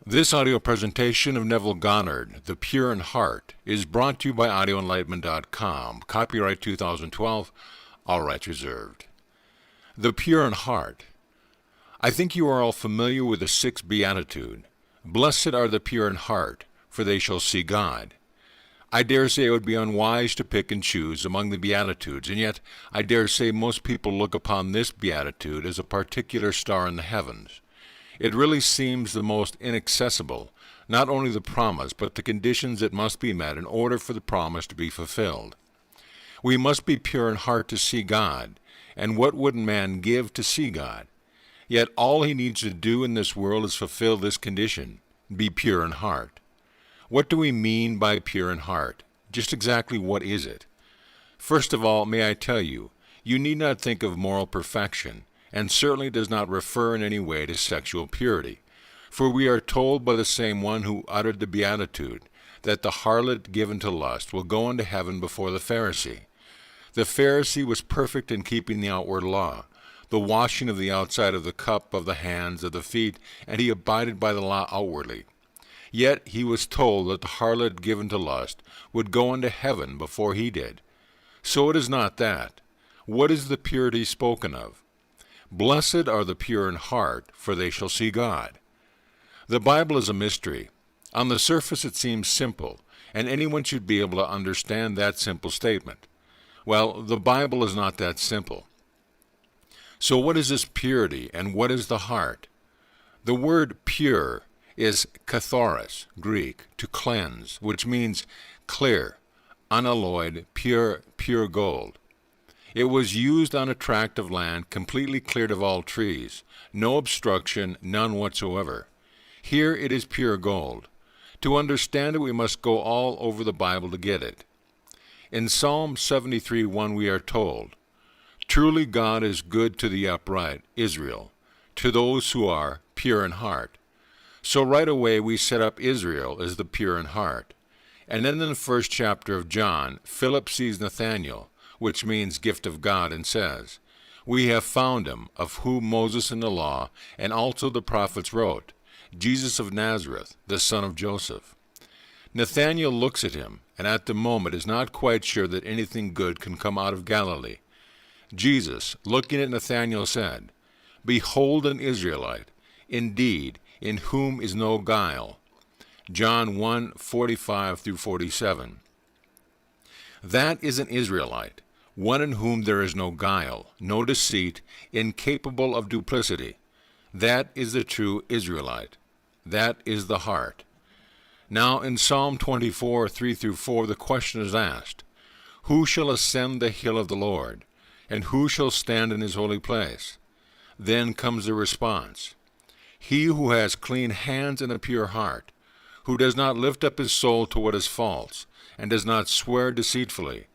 This audio presentation of Neville Goddard, The Pure in Heart, is brought to you by audioenlightenment.com. Copyright 2012, all rights reserved. The Pure in Heart. I think you are all familiar with the sixth beatitude. Blessed are the pure in heart, for they shall see God. I dare say it would be unwise to pick and choose among the beatitudes, and yet I dare say most people look upon this beatitude as a particular star in the heavens. It really seems the most inaccessible, not only the promise, but the conditions that must be met in order for the promise to be fulfilled. We must be pure in heart to see God, and what wouldn't man give to see God? Yet all he needs to do in this world is fulfill this condition, be pure in heart. What do we mean by pure in heart? Just exactly what is it? First of all, may I tell you, you need not think of moral perfection, and certainly does not refer in any way to sexual purity. For we are told by the same one who uttered the beatitude that the harlot given to lust will go into heaven before the Pharisee. The Pharisee was perfect in keeping the outward law, the washing of the outside of the cup, of the hands, of the feet, and he abided by the law outwardly. Yet he was told that the harlot given to lust would go into heaven before he did. So it is not that. What is the purity spoken of? Blessed are the pure in heart, for they shall see God. The Bible is a mystery. On the surface it seems simple, and anyone should be able to understand that simple statement. Well, the Bible is not that simple. So what is this purity, and what is the heart? The word pure is katharos, Greek, to cleanse, which means clear, unalloyed, pure gold. It was used on a tract of land completely cleared of all trees, no obstruction, none whatsoever. Here it is pure gold. To understand it, we must go all over the Bible to get it. In Psalm 73:1 we are told, "Truly God is good to the upright, Israel, to those who are pure in heart." So right away we set up Israel as the pure in heart. And then in the first chapter of John, Philip sees Nathanael, which means gift of God, and says, "We have found him, of whom Moses in the law and also the prophets wrote, Jesus of Nazareth, the son of Joseph." Nathanael looks at him, and at the moment is not quite sure that anything good can come out of Galilee. Jesus, looking at Nathanael, said, "Behold an Israelite, indeed, in whom is no guile." John 1:45-47. That is an Israelite, one in whom there is no guile, no deceit, incapable of duplicity. That is the true Israelite. That is the heart. Now in Psalm 24:3-4 the question is asked, "Who shall ascend the hill of the Lord? And who shall stand in his holy place?" Then comes the response, "He who has clean hands and a pure heart, who does not lift up his soul to what is false, and does not swear deceitfully."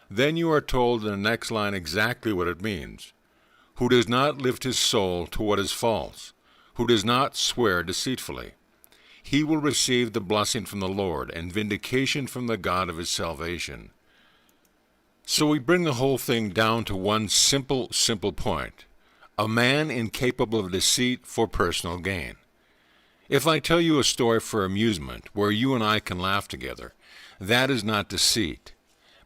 Then you are told in the next line exactly what it means. Who does not lift his soul to what is false, who does not swear deceitfully. He will receive the blessing from the Lord and vindication from the God of his salvation. So we bring the whole thing down to one simple point. A man incapable of deceit for personal gain. If I tell you a story for amusement, where you and I can laugh together, that is not deceit.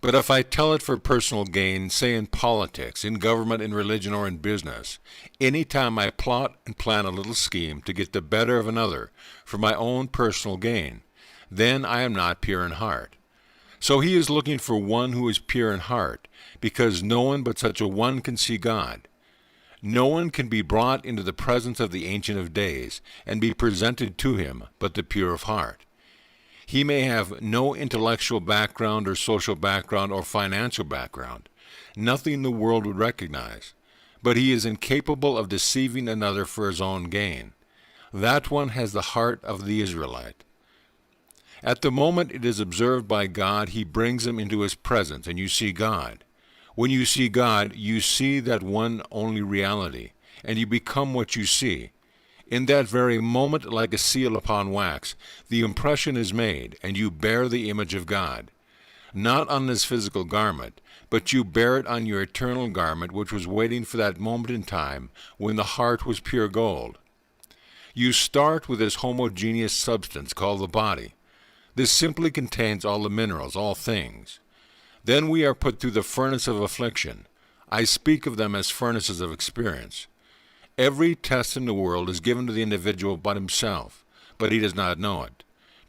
But if I tell it for personal gain, say in politics, in government, in religion, or in business, any time I plot and plan a little scheme to get the better of another for my own personal gain, then I am not pure in heart. So he is looking for one who is pure in heart, because no one but such a one can see God. No one can be brought into the presence of the Ancient of Days and be presented to him but the pure of heart. He may have no intellectual background or social background or financial background, nothing the world would recognize, but he is incapable of deceiving another for his own gain. That one has the heart of the Israelite. At the moment it is observed by God, he brings him into his presence, and you see God. When you see God, you see that one only reality, and you become what you see. In that very moment, like a seal upon wax, the impression is made, and you bear the image of God. Not on this physical garment, but you bear it on your eternal garment, which was waiting for that moment in time when the heart was pure gold. You start with this homogeneous substance called the body. This simply contains all the minerals, all things. Then we are put through the furnace of affliction. I speak of them as furnaces of experience. Every test in the world is given to the individual but himself, but he does not know it,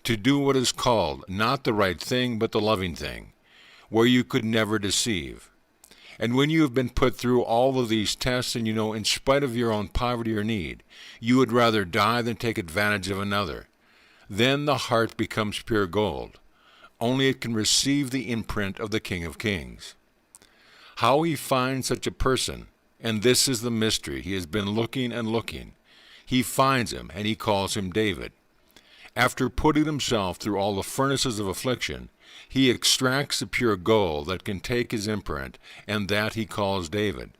to do what is called not the right thing but the loving thing, where you could never deceive. And when you have been put through all of these tests and you know in spite of your own poverty or need, you would rather die than take advantage of another, then the heart becomes pure gold. Only it can receive the imprint of the King of Kings. How he finds such a person, and this is the mystery. He has been looking and looking. He finds him, and he calls him David. After putting himself through all the furnaces of affliction, he extracts the pure gold that can take his imprint, and that he calls David.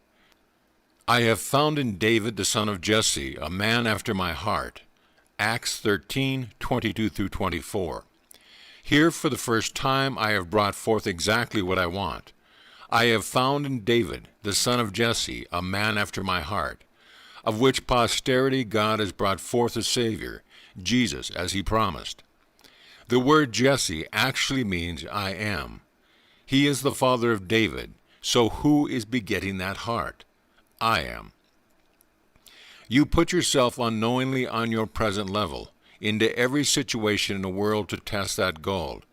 I have found in David the son of Jesse, a man after my heart. Acts 13:22-24. Here for the first time I have brought forth exactly what I want. I have found in David, the son of Jesse, a man after my heart, of which posterity God has brought forth a Savior, Jesus, as he promised. The word Jesse actually means I am. He is the father of David, so who is begetting that heart? I am. You put yourself unknowingly on your present level into every situation in the world to test that gold.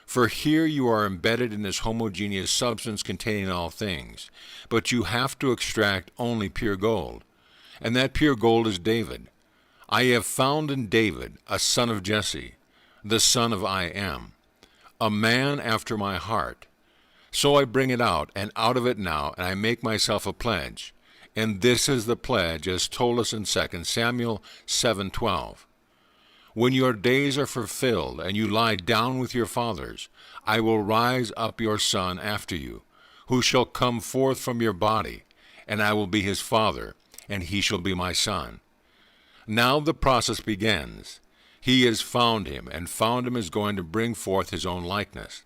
For here you are embedded in this homogeneous substance containing all things, but you have to extract only pure gold. And that pure gold is David. I have found in David a son of Jesse, the son of I am, a man after my heart. So I bring it out, and out of it now, and I make myself a pledge. And this is the pledge as told us in 2 Samuel 7:12. When your days are fulfilled, and you lie down with your fathers, I will rise up your son after you, who shall come forth from your body, and I will be his father, and he shall be my son. Now the process begins. He has found him, and found him is going to bring forth his own likeness.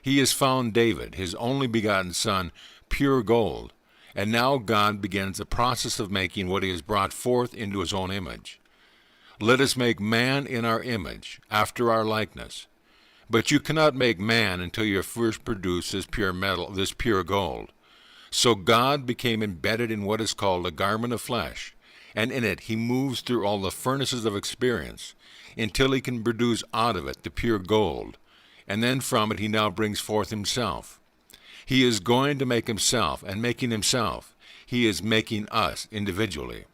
He has found David, his only begotten son, pure gold, and now God begins the process of making what he has brought forth into his own image. Let us make man in our image, after our likeness. But you cannot make man until you first produce this pure metal, this pure gold. So God became embedded in what is called a garment of flesh, and in it he moves through all the furnaces of experience, until he can produce out of it the pure gold, and then from it he now brings forth himself. He is going to make himself, and making himself, he is making us individually.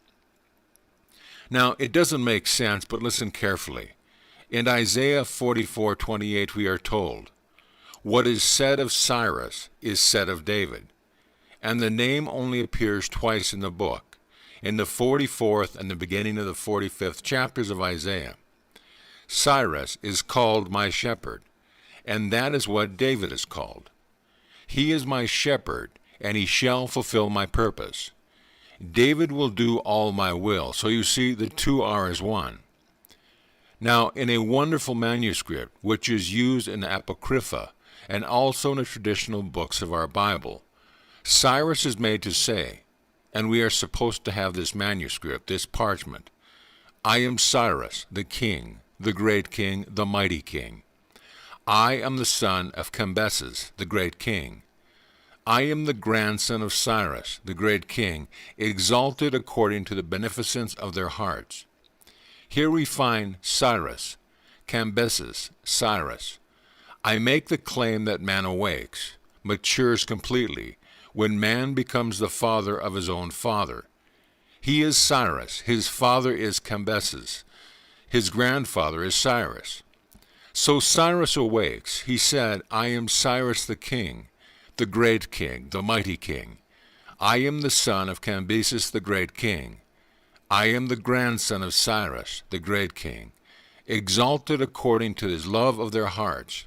Now, it doesn't make sense, but listen carefully. In Isaiah 44:28 we are told, "What is said of Cyrus is said of David." And the name only appears twice in the book, in the 44th and the beginning of the 45th chapters of Isaiah. Cyrus is called my shepherd, and that is what David is called. He is my shepherd, and he shall fulfill my purpose. David will do all my will. So you see, the two are as one. Now, in a wonderful manuscript, which is used in the Apocrypha, and also in the traditional books of our Bible, Cyrus is made to say, and we are supposed to have this manuscript, this parchment, I am Cyrus, the king, the great king, the mighty king. I am the son of Cambyses, the great king. I am the grandson of Cyrus, the great king, exalted according to the beneficence of their hearts. Here we find Cyrus, Cambyses, Cyrus. I make the claim that man awakes, matures completely, when man becomes the father of his own father. He is Cyrus, his father is Cambyses, his grandfather is Cyrus. So Cyrus awakes. He said, I am Cyrus the king, the great king, the mighty king. I am the son of Cambyses the great king. I am the grandson of Cyrus the great king, exalted according to his love of their hearts.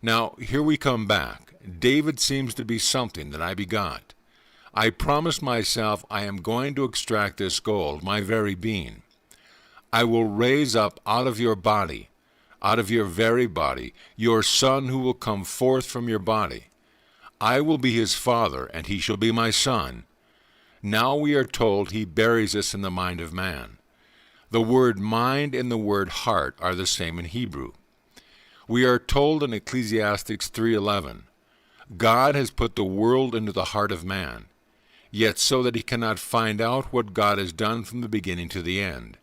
Now, here we come back. David seems to be something that I begot. I promised myself I am going to extract this gold, my very being. I will raise up out of your body, out of your very body, your son who will come forth from your body. I will be his father, and he shall be my son. Now we are told he buries this in the mind of man. The word mind and the word heart are the same in Hebrew. We are told in Ecclesiastes 3:11, God has put the world into the heart of man, yet so that he cannot find out what God has done from the beginning to the end.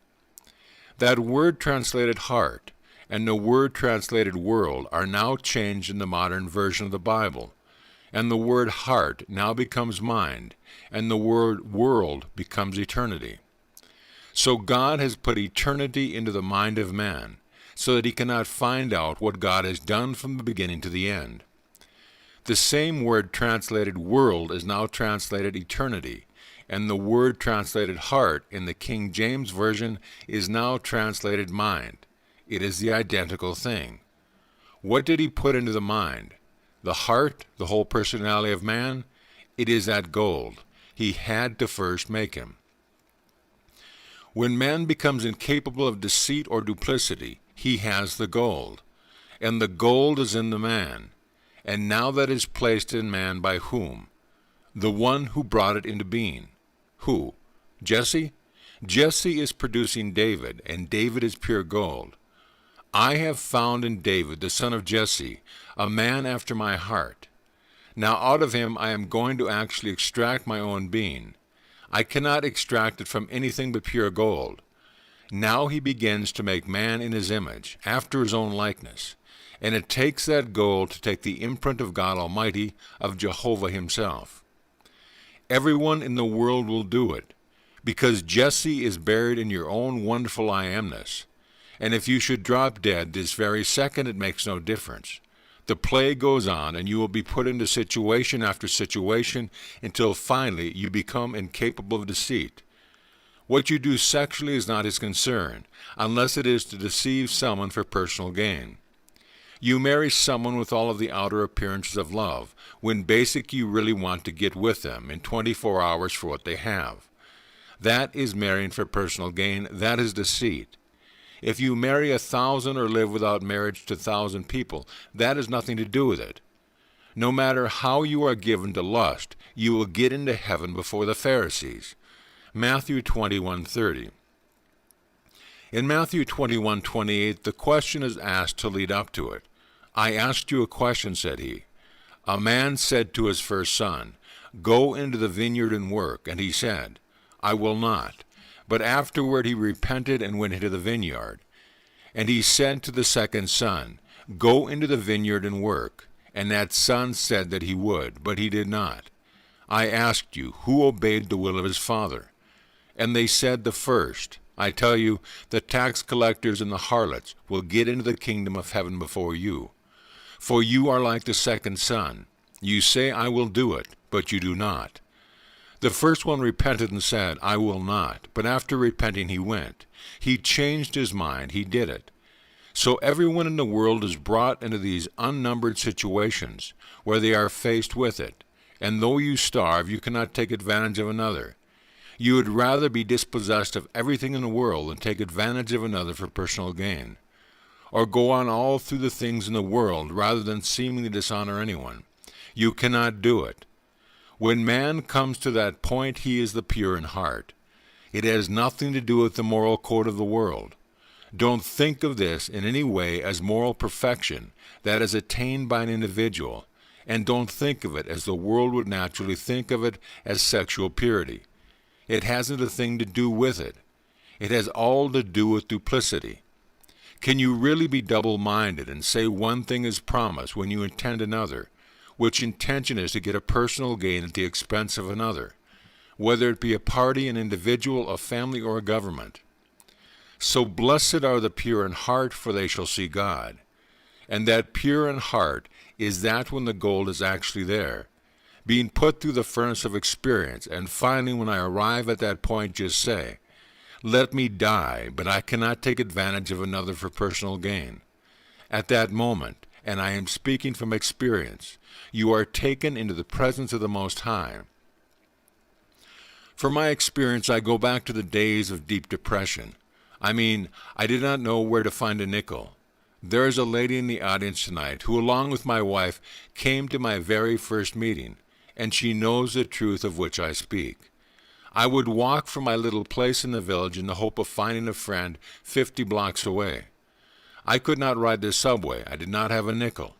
That word translated heart and the word translated world are now changed in the modern version of the Bible, and the word heart now becomes mind, and the word world becomes eternity. So God has put eternity into the mind of man, so that he cannot find out what God has done from the beginning to the end. The same word translated world is now translated eternity, and the word translated heart in the King James Version is now translated mind. It is the identical thing. What did he put into the mind? The heart, the whole personality of man? It is that gold. He had to first make him. When man becomes incapable of deceit or duplicity, he has the gold. And the gold is in the man. And now that is placed in man by whom? The one who brought it into being. Who? Jesse? Jesse is producing David, and David is pure gold. I have found in David, the son of Jesse, a man after my heart. Now out of him I am going to actually extract my own being. I cannot extract it from anything but pure gold. Now he begins to make man in his image, after his own likeness. And it takes that gold to take the imprint of God Almighty, of Jehovah himself. Everyone in the world will do it, because Jesse is buried in your own wonderful I amness. And if you should drop dead this very second, it makes no difference. The play goes on, and you will be put into situation after situation until finally you become incapable of deceit. What you do sexually is not his concern, unless it is to deceive someone for personal gain. You marry someone with all of the outer appearances of love, when basically you really want to get with them in 24 hours for what they have. That is marrying for personal gain. That is deceit. If you marry 1,000 or live without marriage to 1,000 people, that has nothing to do with it. No matter how you are given to lust, you will get into heaven before the Pharisees. Matthew 21:30. In Matthew 21:28, the question is asked to lead up to it. I asked you a question, said he. A man said to his first son, Go into the vineyard and work. And he said, I will not. But afterward he repented and went into the vineyard. And he said to the second son, Go into the vineyard and work. And that son said that he would, but he did not. I asked you, who obeyed the will of his father? And they said, the first. I tell you, the tax collectors and the harlots will get into the kingdom of heaven before you. For you are like the second son. You say, I will do it, but you do not. The first one repented and said, I will not. But after repenting he went. He changed his mind. He did it. So everyone in the world is brought into these unnumbered situations where they are faced with it. And though you starve, you cannot take advantage of another. You would rather be dispossessed of everything in the world than take advantage of another for personal gain. Or go on all through the things in the world rather than seemingly dishonor anyone. You cannot do it. When man comes to that point, he is the pure in heart. It has nothing to do with the moral code of the world. Don't think of this in any way as moral perfection that is attained by an individual, and don't think of it as the world would naturally think of it as sexual purity. It hasn't a thing to do with it. It has all to do with duplicity. Can you really be double-minded and say one thing is promise when you intend another, which intention is to get a personal gain at the expense of another, whether it be a party, an individual, a family, or a government? So blessed are the pure in heart, for they shall see God. And that pure in heart is that when the gold is actually there, being put through the furnace of experience, and finally when I arrive at that point just say, let me die, but I cannot take advantage of another for personal gain. At that moment, and I am speaking from experience, you are taken into the presence of the Most High. From my experience, I go back to the days of deep depression. I did not know where to find a nickel. There is a lady in the audience tonight who, along with my wife, came to my very first meeting, and she knows the truth of which I speak. I would walk from my little place in the village in the hope of finding a friend 50 blocks away. I could not ride the subway. I did not have a nickel.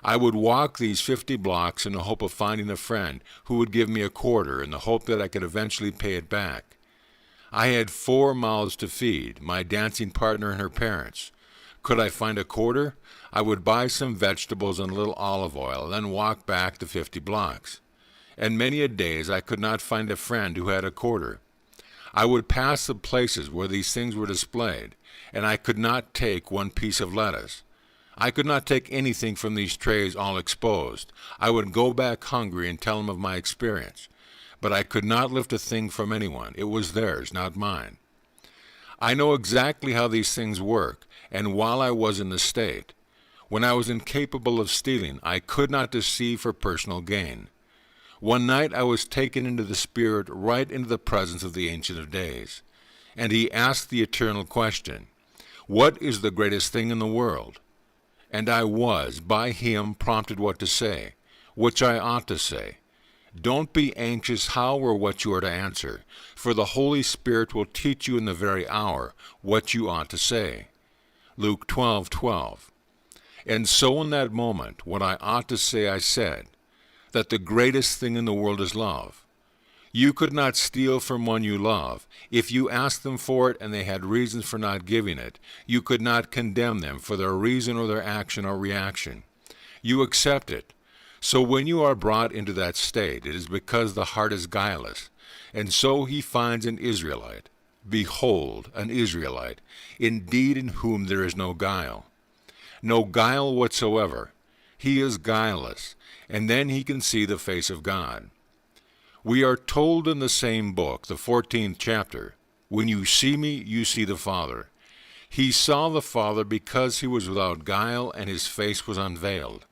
I would walk these 50 blocks in the hope of finding a friend who would give me a quarter in the hope that I could eventually pay it back. I had 4 mouths to feed, my dancing partner and her parents. Could I find a quarter? I would buy some vegetables and a little olive oil, then walk back the 50 blocks. And many a days I could not find a friend who had a quarter. I would pass the places where these things were displayed, and I could not take one piece of lettuce. I could not take anything from these trays all exposed. I would go back hungry and tell them of my experience. But I could not lift a thing from anyone. It was theirs, not mine. I know exactly how these things work, and while I was in the state, when I was incapable of stealing, I could not deceive for personal gain. One night I was taken into the Spirit right into the presence of the Ancient of Days, and he asked the eternal question, "What is the greatest thing in the world?" And I was, by him, prompted what to say, which I ought to say. Don't be anxious how or what you are to answer, for the Holy Spirit will teach you in the very hour what you ought to say. Luke 12:12. And so in that moment, what I ought to say I said, that the greatest thing in the world is love. You could not steal from one you love. If you asked them for it and they had reasons for not giving it, you could not condemn them for their reason or their action or reaction. You accept it. So when you are brought into that state, it is because the heart is guileless. And so he finds an Israelite. Behold, an Israelite, indeed in whom there is no guile. No guile whatsoever. He is guileless, and then he can see the face of God. We are told in the same book, the 14th chapter, "When you see me, you see the Father." He saw the Father because he was without guile, and his face was unveiled.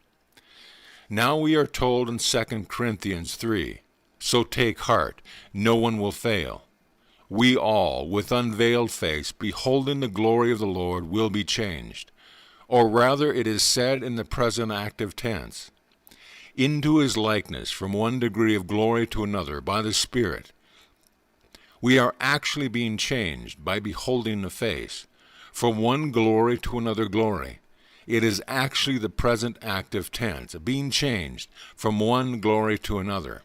Now we are told in 2 Corinthians 3, "So take heart, no one will fail." We all, with unveiled face, beholding the glory of the Lord, will be changed. Or rather, it is said in the present active tense, into his likeness from one degree of glory to another by the Spirit. We are actually being changed by beholding the face, from one glory to another glory. It is actually the present active tense, being changed from one glory to another.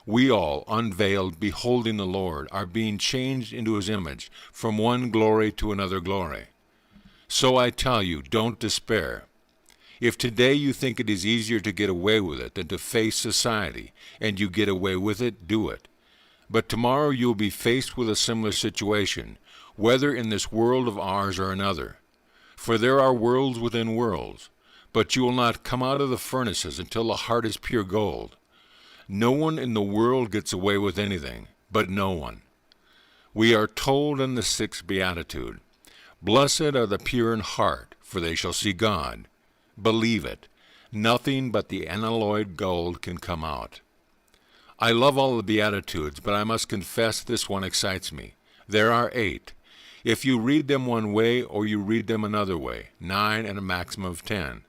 We all, unveiled, beholding the Lord, are being changed into his image from one glory to another glory. So I tell you, don't despair. If today you think it is easier to get away with it than to face society, and you get away with it, do it. But tomorrow you will be faced with a similar situation, whether in this world of ours or another. For there are worlds within worlds, but you will not come out of the furnaces until the heart is pure gold. No one in the world gets away with anything, but no one. We are told in the 6th Beatitude, "Blessed are the pure in heart, for they shall see God." Believe it. Nothing but the unalloyed gold can come out. I love all the Beatitudes, but I must confess this one excites me. There are 8. If you read them one way or you read them another way, 9 and a maximum of 10.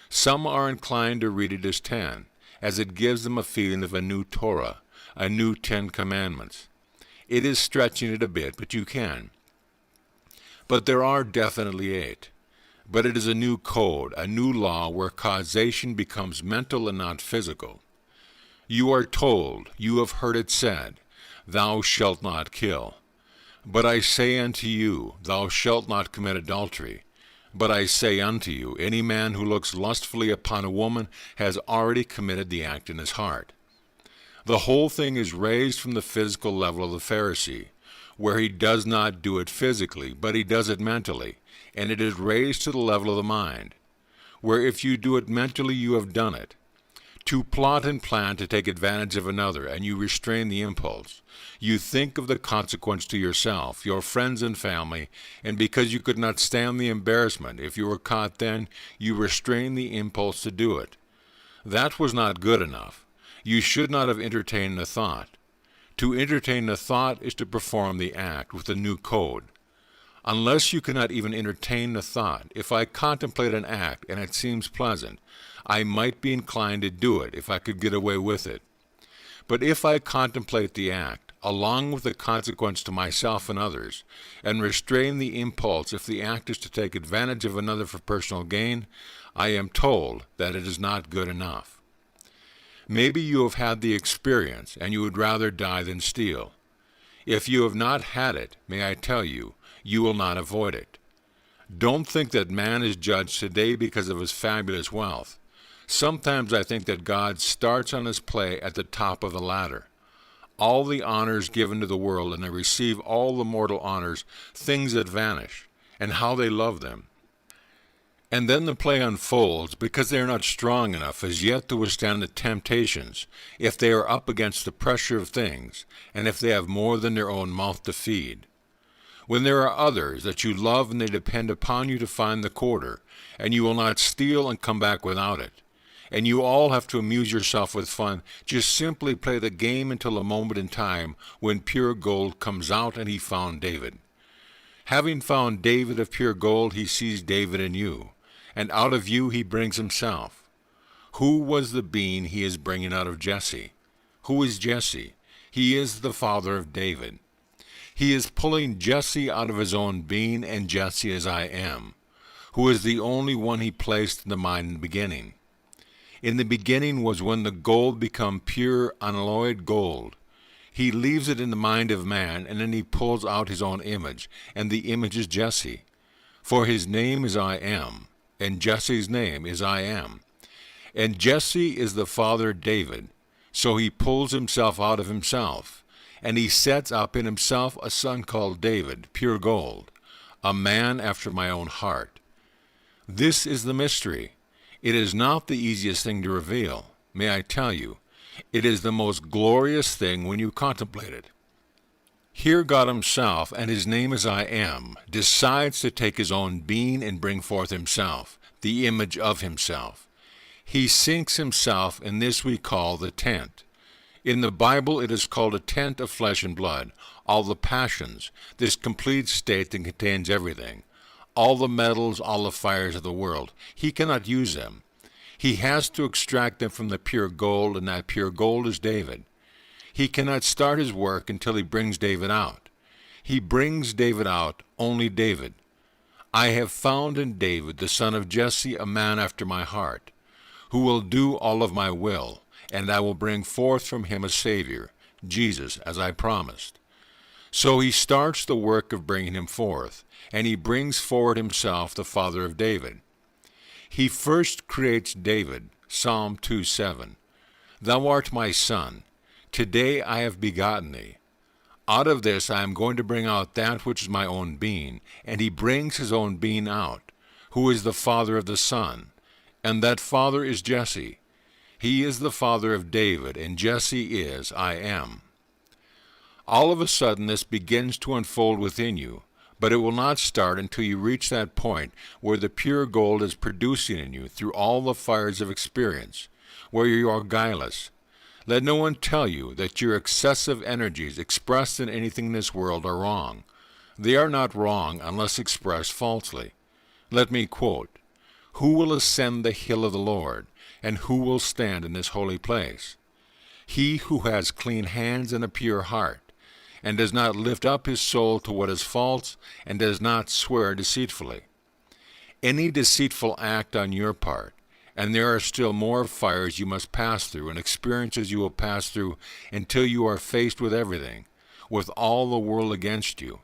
Some are inclined to read it as 10, as it gives them a feeling of a new Torah, a new 10 Commandments. It is stretching it a bit, but you can. But there are definitely 8. But it is a new code, a new law where causation becomes mental and not physical. You are told, you have heard it said, "Thou shalt not kill." But I say unto you, thou shalt not commit adultery. But I say unto you, any man who looks lustfully upon a woman has already committed the act in his heart. The whole thing is raised from the physical level of the Pharisee, where he does not do it physically, but he does it mentally, and it is raised to the level of the mind, where if you do it mentally, you have done it. To plot and plan to take advantage of another, and you restrain the impulse. You think of the consequence to yourself, your friends and family, and because you could not stand the embarrassment, if you were caught then, you restrain the impulse to do it. That was not good enough. You should not have entertained the thought. To entertain the thought is to perform the act with a new code. Unless you cannot even entertain the thought, if I contemplate an act and it seems pleasant, I might be inclined to do it if I could get away with it. But if I contemplate the act, along with the consequence to myself and others, and restrain the impulse if the act is to take advantage of another for personal gain, I am told that it is not good enough. Maybe you have had the experience, and you would rather die than steal. If you have not had it, may I tell you, you will not avoid it. Don't think that man is judged today because of his fabulous wealth. Sometimes I think that God starts on his play at the top of the ladder. All the honors given to the world, and they receive all the mortal honors, things that vanish, and how they love them. And then the play unfolds because they are not strong enough as yet to withstand the temptations, if they are up against the pressure of things, and if they have more than their own mouth to feed. When there are others that you love and they depend upon you to find the quarter, and you will not steal and come back without it, and you all have to amuse yourself with fun, just simply play the game until a moment in time when pure gold comes out and he found David. Having found David of pure gold, he sees David in you, and out of you he brings himself. Who was the being he is bringing out of Jesse? Who is Jesse? He is the father of David. He is pulling Jesse out of his own being, and Jesse is I am, who is the only one he placed in the mind in the beginning. In the beginning was when the gold become pure, unalloyed gold. He leaves it in the mind of man, and then he pulls out his own image, and the image is Jesse. For his name is I am, and Jesse's name is I am. And Jesse is the father of David, so he pulls himself out of himself, and he sets up in himself a son called David, pure gold, a man after my own heart. This is the mystery. It is not the easiest thing to reveal. May I tell you, it is the most glorious thing when you contemplate it. Here God himself, and his name is I am, decides to take his own being and bring forth himself, the image of himself. He sinks himself in this we call the tent. In the Bible it is called a tent of flesh and blood, all the passions, this complete state that contains everything, all the metals, all the fires of the world. He cannot use them. He has to extract them from the pure gold, and that pure gold is David. He cannot start his work until he brings David out. He brings David out, only David. I have found in David, the son of Jesse, a man after my heart, who will do all of my will, and I will bring forth from him a Savior, Jesus, as I promised. So he starts the work of bringing him forth, and he brings forward himself the father of David. He first creates David, Psalm 2:7. Thou art my son. Today I have begotten thee. Out of this I am going to bring out that which is my own being, and he brings his own being out, who is the father of the son, and that father is Jesse. He is the father of David, and Jesse is I am. All of a sudden this begins to unfold within you, but it will not start until you reach that point where the pure gold is producing in you through all the fires of experience, where you are guileless. Let no one tell you that your excessive energies expressed in anything in this world are wrong. They are not wrong unless expressed falsely. Let me quote, "Who will ascend the hill of the Lord, and who will stand in this holy place? He who has clean hands and a pure heart, and does not lift up his soul to what is false, and does not swear deceitfully." Any deceitful act on your part, and there are still more fires you must pass through and experiences you will pass through until you are faced with everything, with all the world against you.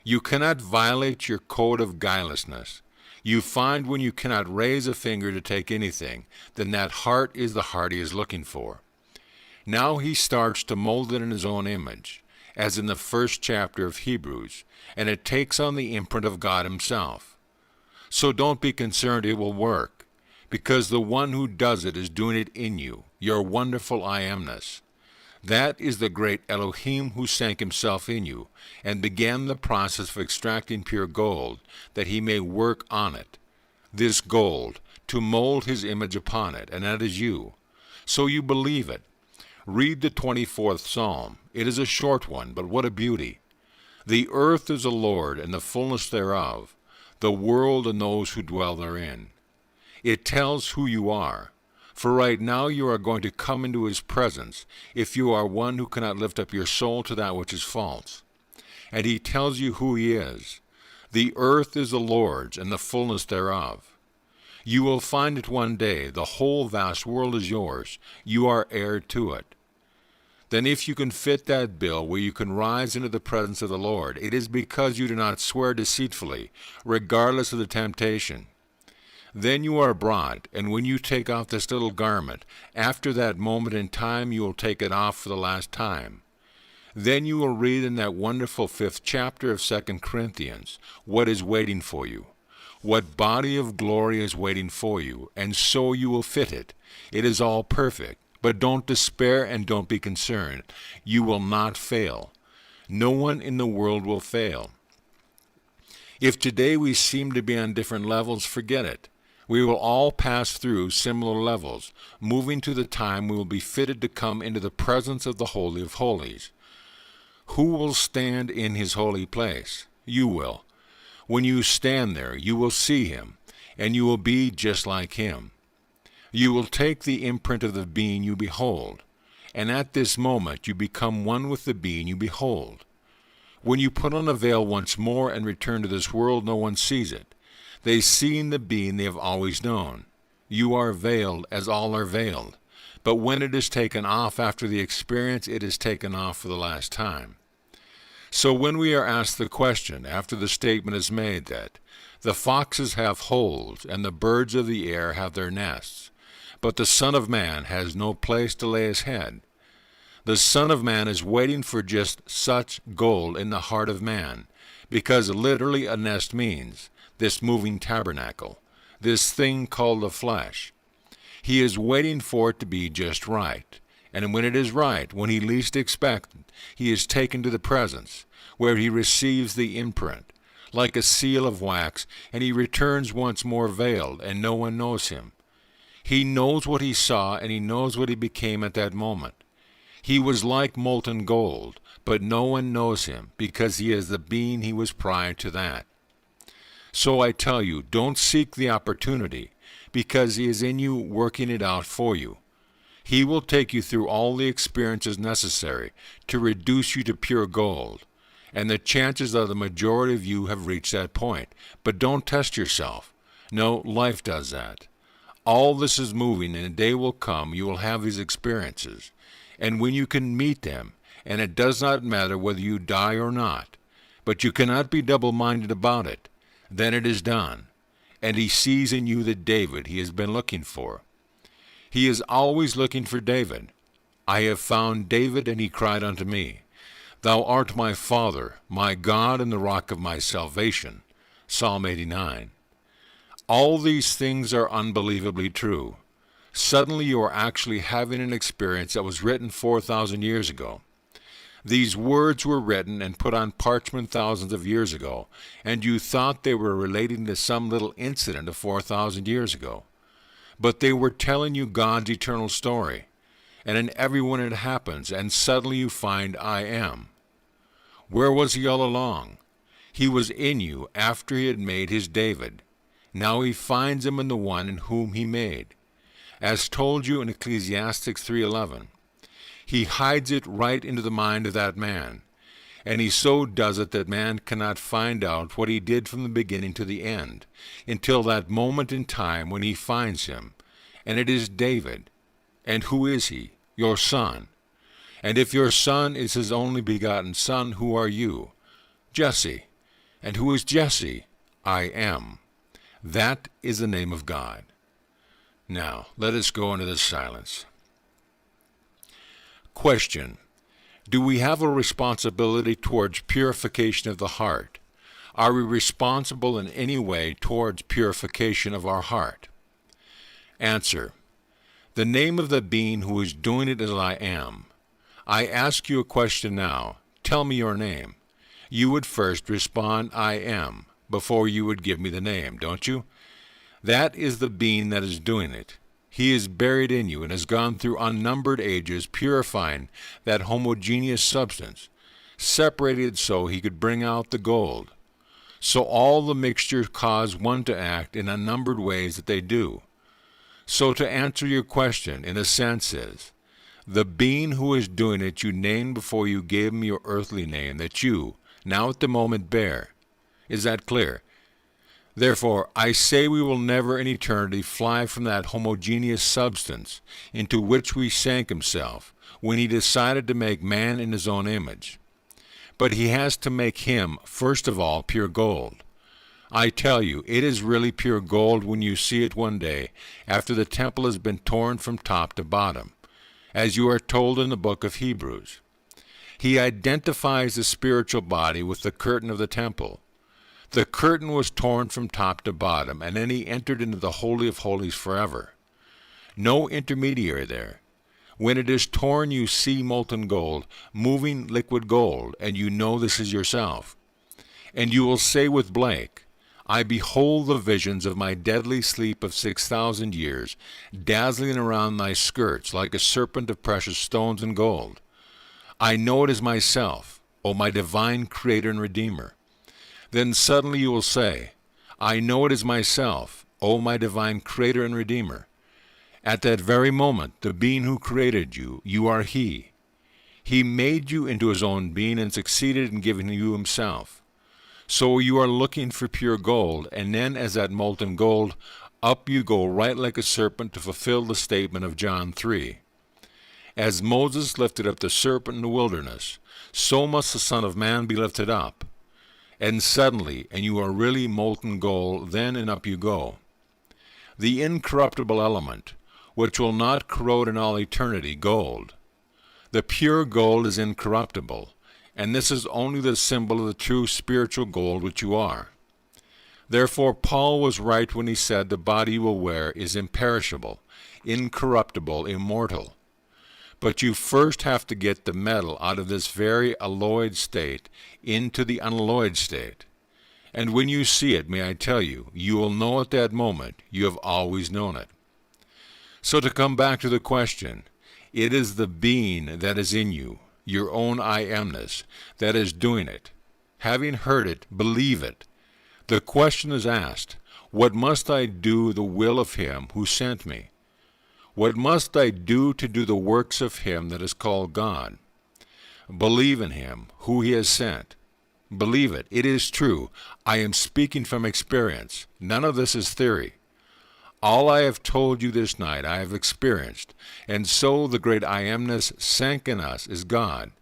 You cannot violate your code of guilelessness. You find when you cannot raise a finger to take anything, then that heart is the heart he is looking for. Now he starts to mold it in his own image, as in the first chapter of Hebrews, and it takes on the imprint of God himself. So don't be concerned it will work, because the one who does it is doing it in you, your wonderful I amness. That is the great Elohim who sank himself in you, and began the process of extracting pure gold, that he may work on it. This gold, to mold his image upon it, and that is you. So you believe it. Read the 24th Psalm. It is a short one, but what a beauty. The earth is the Lord, and the fullness thereof, the world and those who dwell therein. It tells who you are. For right now you are going to come into his presence, if you are one who cannot lift up your soul to that which is false. And he tells you who he is. The earth is the Lord's, and the fullness thereof. You will find it one day. The whole vast world is yours. You are heir to it. Then if you can fit that bill where you can rise into the presence of the Lord, it is because you do not swear deceitfully, regardless of the temptation. Then you are brought, and when you take off this little garment, after that moment in time you will take it off for the last time. Then you will read in that wonderful 5th chapter of 2 Corinthians what is waiting for you, what body of glory is waiting for you, and so you will fit it. It is all perfect. But don't despair and don't be concerned. You will not fail. No one in the world will fail. If today we seem to be on different levels, forget it. We will all pass through similar levels, moving to the time we will be fitted to come into the presence of the Holy of Holies. Who will stand in his holy place? You will. When you stand there, you will see him, and you will be just like him. You will take the imprint of the being you behold, and at this moment you become one with the being you behold. When you put on a veil once more and return to this world, no one sees it. They see in the being they have always known. You are veiled as all are veiled, but when it is taken off after the experience, it is taken off for the last time. So when we are asked the question, after the statement is made that the foxes have holes and the birds of the air have their nests, but the Son of Man has no place to lay his head. The Son of Man is waiting for just such gold in the heart of man, because literally a nest means this moving tabernacle, this thing called the flesh. He is waiting for it to be just right. And when it is right, when he least expects it, he is taken to the presence, where he receives the imprint, like a seal of wax, and he returns once more veiled, and no one knows him. He knows what he saw, and he knows what he became at that moment. He was like molten gold, but no one knows him, because he is the being he was prior to that. So I tell you, don't seek the opportunity, because he is in you working it out for you. He will take you through all the experiences necessary to reduce you to pure gold, and the chances are the majority of you have reached that point. But don't test yourself. No, life does that. All this is moving, and a day will come you will have these experiences. And when you can meet them, and it does not matter whether you die or not, but you cannot be double-minded about it, then it is done. And he sees in you the David he has been looking for. He is always looking for David. I have found David, and he cried unto me, Thou art my Father, my God, and the rock of my salvation. Psalm 89. All these things are unbelievably true. Suddenly you are actually having an experience that was written 4,000 years ago. These words were written and put on parchment thousands of years ago, and you thought they were relating to some little incident of 4,000 years ago. But they were telling you God's eternal story, and in everyone it happens, and suddenly you find I am. Where was he all along? He was in you after he had made his David. Now he finds him in the one in whom he made. As told you in Ecclesiastes 3:11, he hides it right into the mind of that man, and he so does it that man cannot find out what he did from the beginning to the end, until that moment in time when he finds him. And it is David. And who is he? Your son. And if your son is his only begotten son, who are you? Jesse. And who is Jesse? I am. That is the name of God. Now, let us go into the silence. Question. Do we have a responsibility towards purification of the heart? Are we responsible in any way towards purification of our heart? Answer. The name of the being who is doing it is I am. I ask you a question now. Tell me your name. You would first respond, I am, before you would give me the name, don't you? That is the being that is doing it. He is buried in you and has gone through unnumbered ages purifying that homogeneous substance, separated so he could bring out the gold. So all the mixtures cause one to act in unnumbered ways that they do. So to answer your question, in a sense, is the being who is doing it you named before you gave him your earthly name that you, now at the moment, bear. Is that clear? Therefore, I say we will never in eternity fly from that homogeneous substance into which we sank himself when he decided to make man in his own image. But he has to make him, first of all, pure gold. I tell you, it is really pure gold when you see it one day after the temple has been torn from top to bottom, as you are told in the book of Hebrews. He identifies the spiritual body with the curtain of the temple. The curtain was torn from top to bottom, and then he entered into the Holy of Holies forever. No intermediary there. When it is torn, you see molten gold, moving liquid gold, and you know this is yourself. And you will say with Blake, I behold the visions of my deadly sleep of 6,000 years, dazzling around thy skirts like a serpent of precious stones and gold. I know it is myself, O my divine Creator and Redeemer. Then suddenly you will say, I know it is myself, O my divine Creator and Redeemer. At that very moment, the being who created you, you are he. He made you into his own being and succeeded in giving you himself. So you are looking for pure gold, and then as that molten gold, up you go right like a serpent to fulfill the statement of John 3. As Moses lifted up the serpent in the wilderness, so must the Son of Man be lifted up. And suddenly, and you are really molten gold, then and up you go. The incorruptible element, which will not corrode in all eternity, gold. The pure gold is incorruptible, and this is only the symbol of the true spiritual gold which you are. Therefore Paul was right when he said the body you will wear is imperishable, incorruptible, immortal. But you first have to get the metal out of this very alloyed state into the unalloyed state. And when you see it, may I tell you, you will know at that moment you have always known it. So to come back to the question, it is the being that is in you, your own I amness, that is doing it. Having heard it, believe it. The question is asked, what must I do the will of him who sent me? What must I do to do the works of him that is called God? Believe in him, who he has sent. Believe it. It is true. I am speaking from experience. None of this is theory. All I have told you this night I have experienced, and so the great I amness sank in us is God,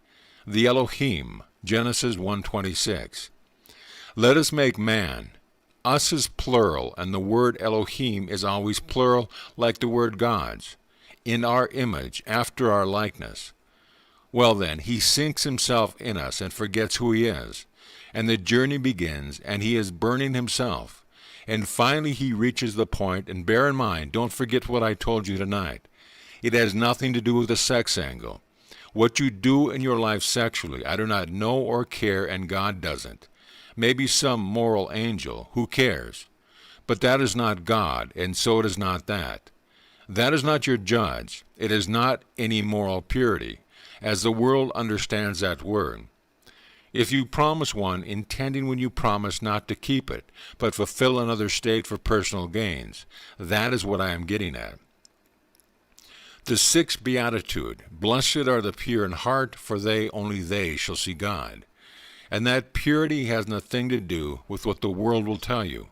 the Elohim, Genesis 1:26. Let us make man. Us is plural, and the word Elohim is always plural, like the word gods, in our image, after our likeness. Well then, he sinks himself in us and forgets who he is, and the journey begins, and he is burning himself. And finally he reaches the point, and bear in mind, don't forget what I told you tonight. It has nothing to do with the sex angle. What you do in your life sexually, I do not know or care, and God doesn't. Maybe some moral angel, who cares? But that is not God, and so it is not that. That is not your judge. It is not any moral purity, as the world understands that word. If you promise one, intending when you promise not to keep it, but fulfill another state for personal gains, that is what I am getting at. The sixth beatitude, blessed are the pure in heart, for they, only they, shall see God. And that purity has nothing to do with what the world will tell you.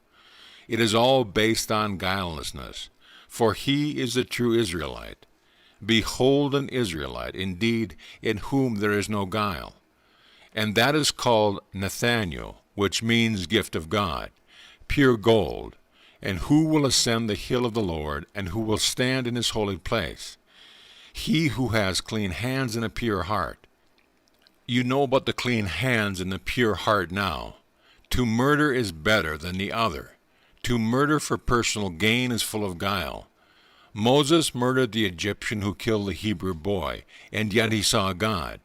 It is all based on guilelessness, for he is the true Israelite. Behold an Israelite, indeed, in whom there is no guile. And that is called Nathaniel, which means gift of God, pure gold. And who will ascend the hill of the Lord, and who will stand in his holy place? He who has clean hands and a pure heart. You know about the clean hands and the pure heart now. To murder is better than the other. To murder for personal gain is full of guile. Moses murdered the Egyptian who killed the Hebrew boy, and yet he saw God.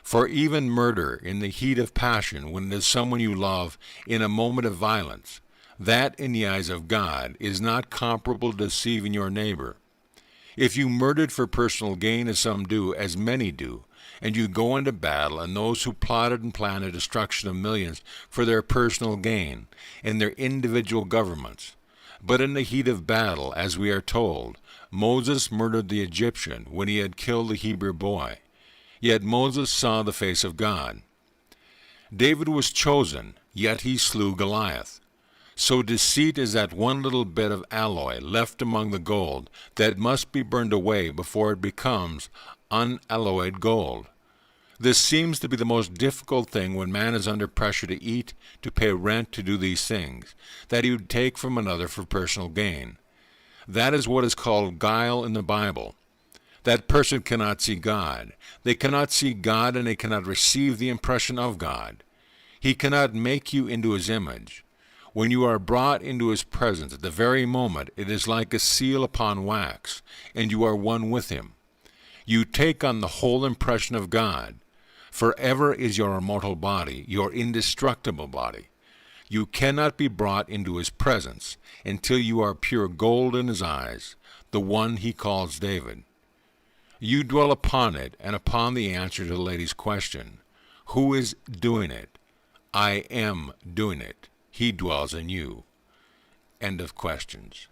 For even murder in the heat of passion, when it is someone you love, in a moment of violence, that in the eyes of God is not comparable to deceiving your neighbor. If you murdered for personal gain, as some do, as many do, and you go into battle, and those who plotted and planned the destruction of millions for their personal gain and their individual governments, But in the heat of battle, as we are told, Moses murdered the Egyptian when he had killed the Hebrew boy. Yet Moses saw the face of God. David was chosen, yet he slew Goliath. So deceit is that one little bit of alloy left among the gold that must be burned away before it becomes unalloyed gold. This seems to be the most difficult thing when man is under pressure to eat, to pay rent, to do these things, that he would take from another for personal gain. That is what is called guile in the Bible. That person cannot see God. They cannot see God, and they cannot receive the impression of God. He cannot make you into his image. When you are brought into his presence at the very moment, it is like a seal upon wax, and you are one with him. You take on the whole impression of God. Forever is your immortal body, your indestructible body. You cannot be brought into his presence until you are pure gold in his eyes, the one he calls David. You dwell upon it and upon the answer to the lady's question. Who is doing it? I am doing it. He dwells in you. End of questions.